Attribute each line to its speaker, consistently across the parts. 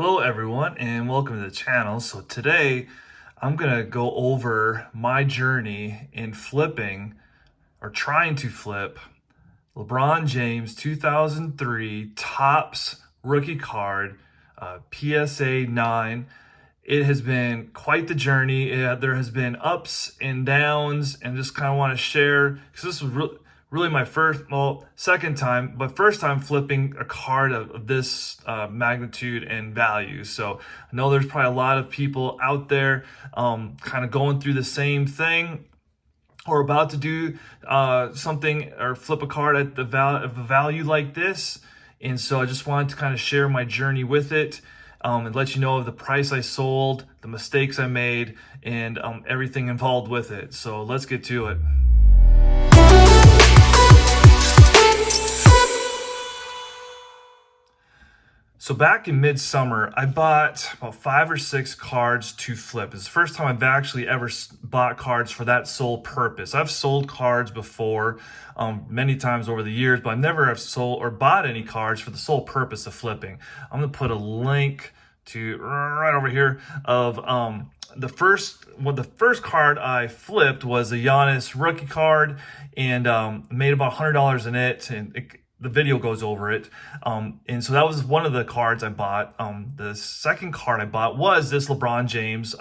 Speaker 1: Hello everyone and welcome to the channel. So today I'm gonna go over my journey in flipping or trying to flip LeBron James 2003 Topps rookie card, PSA 9. It has been quite the journey. There has been ups and downs, and just kind of want to share because this was really my second time, but first time flipping a card of this magnitude and value. So I know there's probably a lot of people out there kind of going through the same thing or about to do something or flip a card at the of a value like this. And so I just wanted to kind of share my journey with it and let you know of the price I sold, the mistakes I made, and everything involved with it. So let's get to it. So back in midsummer, I bought about 5 or 6 cards to flip. It's the first time I've actually ever bought cards for that sole purpose. I've sold cards before many times over the years, but I've never have sold or bought any cards for the sole purpose of flipping. I'm gonna put a link to right over here of the first card I flipped was a Giannis rookie card, and made about $100 in it, and the video goes over it. And so that was one of the cards I bought. The second card I bought was this LeBron James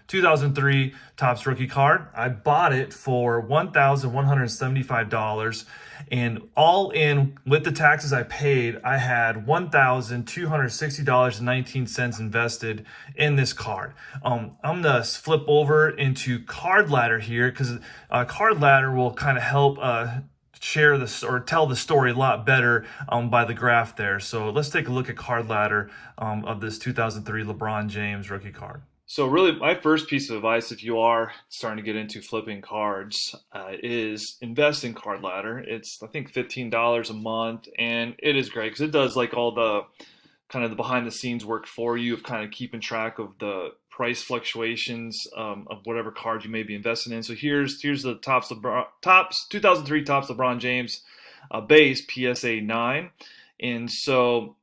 Speaker 1: 2003 Topps rookie card. I bought it for $1,175, and all in with the taxes I paid, I had $1,260.19 invested in this card. I'm gonna flip over into Card Ladder here because Card Ladder will kind of help share this or tell the story a lot better by the graph there. So let's take a look at Card Ladder of this 2003 LeBron James rookie card. So really, my first piece of advice, if you are starting to get into flipping cards, is invest in Card Ladder. It's, I think, $15 a month, and it is great because it does like all the kind of the behind the scenes work for you of kind of keeping track of the price fluctuations of whatever card you may be investing in. So here's the Topps 2003 Topps LeBron James base PSA 9, and so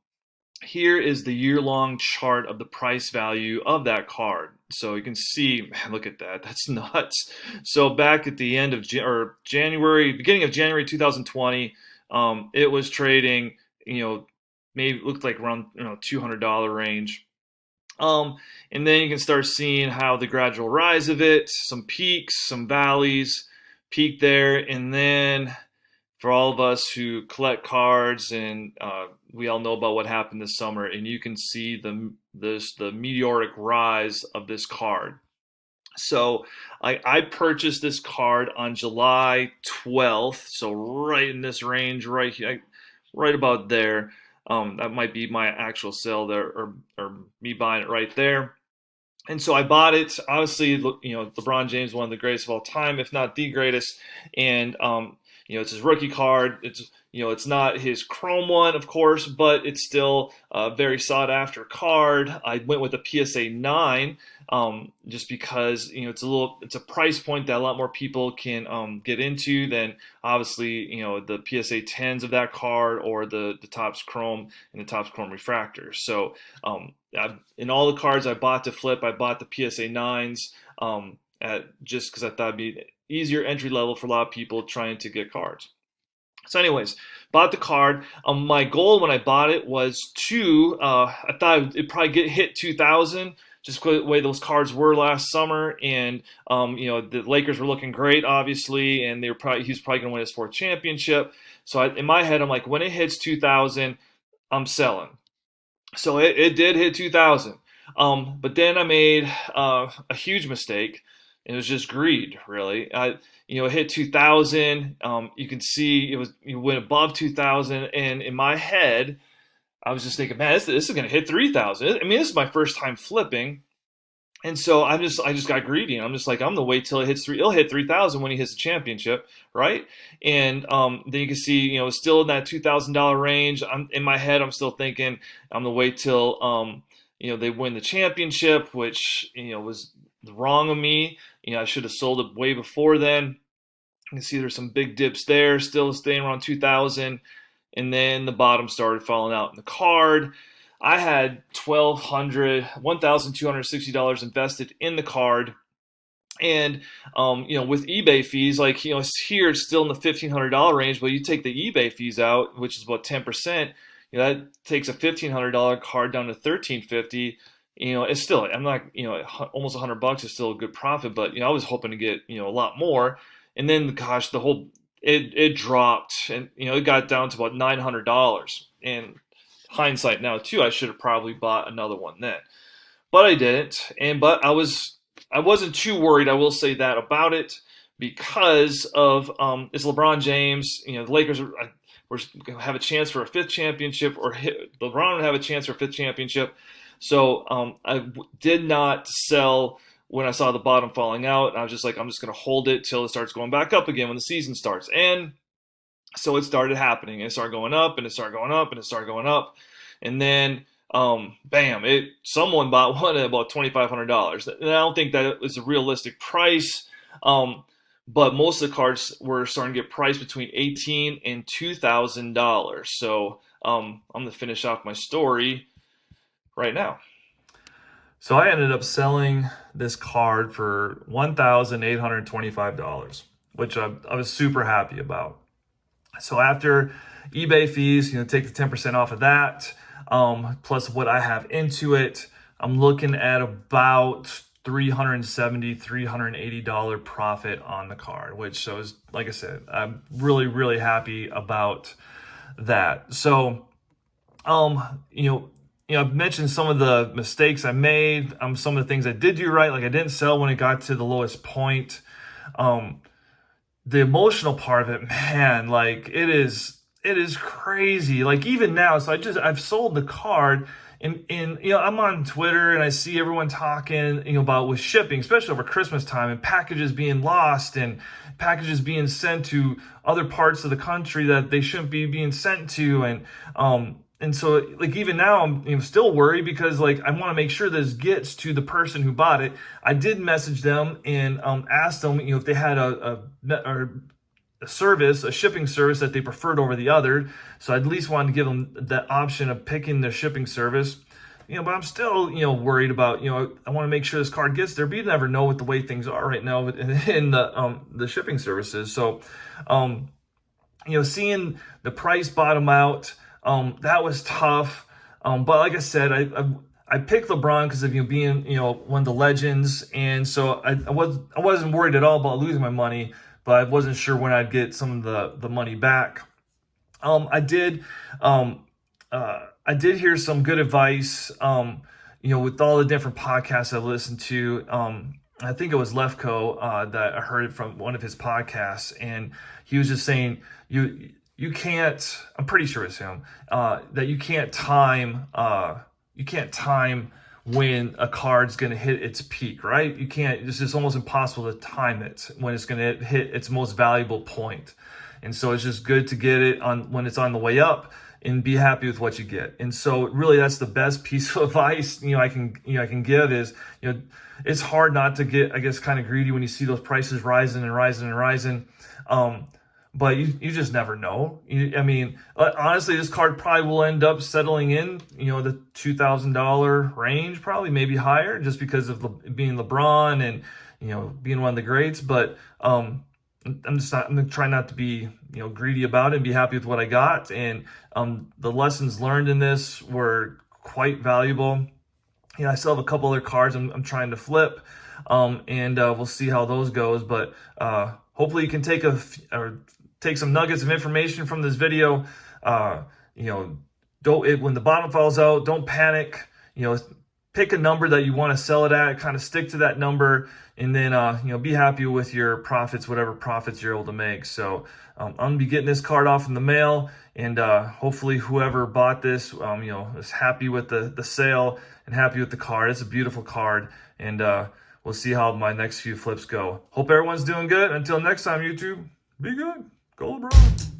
Speaker 1: here is the year-long chart of the price value of that card. So you can see, man, look at that. That's nuts. So back at the end of January, beginning of January 2020, it was trading, maybe looked like around $200 range. And then you can start seeing how the gradual rise of it, some peaks, some valleys, peak there, and then for all of us who collect cards, and we all know about what happened this summer, and you can see the meteoric rise of this card. So I purchased this card on July 12th, so right in this range, right here, right about there. That might be my actual sale there, or me buying it right there. And so I bought it. Obviously, LeBron James, one of the greatest of all time, if not the greatest. And it's his rookie card. It's not his chrome one, of course, but it's still a very sought after card. I went with a PSA 9 just because it's a price point that a lot more people can get into than obviously the PSA 10s of that card or the Topps Chrome and the Topps Chrome Refractor. So in all the cards I bought to flip, I bought the PSA 9s just because I thought it'd be easier entry level for a lot of people trying to get cards. So anyways, bought the card. My goal when I bought it was I thought it'd probably hit 2,000, just the way those cards were last summer. And, the Lakers were looking great, obviously, and he was probably going to win his 4th championship. So in my head, I'm like, when it hits 2,000, I'm selling. So it did hit 2,000. But then I made a huge mistake. It was just greed, really. It hit 2,000. You can see it went above 2,000, and in my head, I was just thinking, man, this is going to hit 3,000. I mean, this is my first time flipping, and so I just got greedy. And I'm just like, I'm gonna wait till it hits It'll hit 3,000 when he hits the championship, right? And then you can see, it's still in that $2,000 range. In my head, I'm still thinking, I'm gonna wait till they win the championship, which was wrong of me. I should have sold it way before then. You can see there's some big dips there, still staying around 2,000, and then the bottom started falling out in the card. I had $1,260 invested in the card. And with eBay fees, like here it's still in the $1,500 range, but you take the eBay fees out, which is about 10%. That takes a $1,500 card down to $1,350. It's still, I'm not, almost $100 is still a good profit, but I was hoping to get a lot more. And then gosh, it dropped, and it got down to about $900. And hindsight now too, I should have probably bought another one then, but I didn't. But I wasn't too worried, I will say that about it, because of it's LeBron James. The Lakers were going to have a chance for a fifth championship, or LeBron would have a chance for a fifth championship. So I did not sell when I saw the bottom falling out. I was just like, I'm just going to hold it till it starts going back up again when the season starts. And so it started happening. It started going up, and it started going up, and it started going up. And then bam, someone bought one at about $2,500. And I don't think that is a realistic price. But most of the cards were starting to get priced between $1,800 and $2,000. So I'm going to finish off my story right now. So I ended up selling this card for $1,825, which I was super happy about. So after eBay fees, take the 10% off of that, plus what I have into it, I'm looking at about $370, $380 profit on the card, which, so is, like I said, I'm really, really happy about that. So, I've mentioned some of the mistakes I made, some of the things I did do right, like I didn't sell when it got to the lowest point. The emotional part of it, man, like it is crazy. Like even now, so I've sold the card, and I'm on Twitter and I see everyone talking about with shipping, especially over Christmas time, and packages being lost and packages being sent to other parts of the country that they shouldn't be being sent to, and so like even now I'm still worried, because like I want to make sure this gets to the person who bought it. I did message them and asked them if they had a shipping service that they preferred over the other. So I at least wanted to give them that option of picking the shipping service. But I'm still worried about I want to make sure this card gets there, but you never know with the way things are right now in the shipping services. So seeing the price bottom out, that was tough. But like I said, I picked LeBron because of being one of the legends, and so I wasn't worried at all about losing my money, but I wasn't sure when I'd get some of the money back. I did hear some good advice, with all the different podcasts I listened to. I think it was Lefko that I heard from one of his podcasts, and he was just saying you can't, I'm pretty sure it's him, that you can't time when a card's going to hit its peak, right? You can't, it's just almost impossible to time it when it's going to hit its most valuable point. And so it's just good to get it on when it's on the way up and be happy with what you get. And so really that's the best piece of advice, I can give is, it's hard not to get, I guess, kind of greedy when you see those prices rising and rising and rising. But you just never know. Honestly, this card probably will end up settling in, the $2,000 range, probably maybe higher, just because of being LeBron and, being one of the greats. But I'm going to try not to be, greedy about it and be happy with what I got. And the lessons learned in this were quite valuable. I still have a couple other cards I'm trying to flip, and we'll see how those goes. But hopefully you can take some nuggets of information from this video. When the bottom falls out, don't panic. Pick a number that you want to sell it at, kind of stick to that number, and then be happy with your profits, whatever profits you're able to make. So I'm gonna be getting this card off in the mail, and hopefully whoever bought this is happy with the sale and happy with the card. It's a beautiful card, and we'll see how my next few flips go. Hope everyone's doing good. Until next time, YouTube, be good. Go LeBron.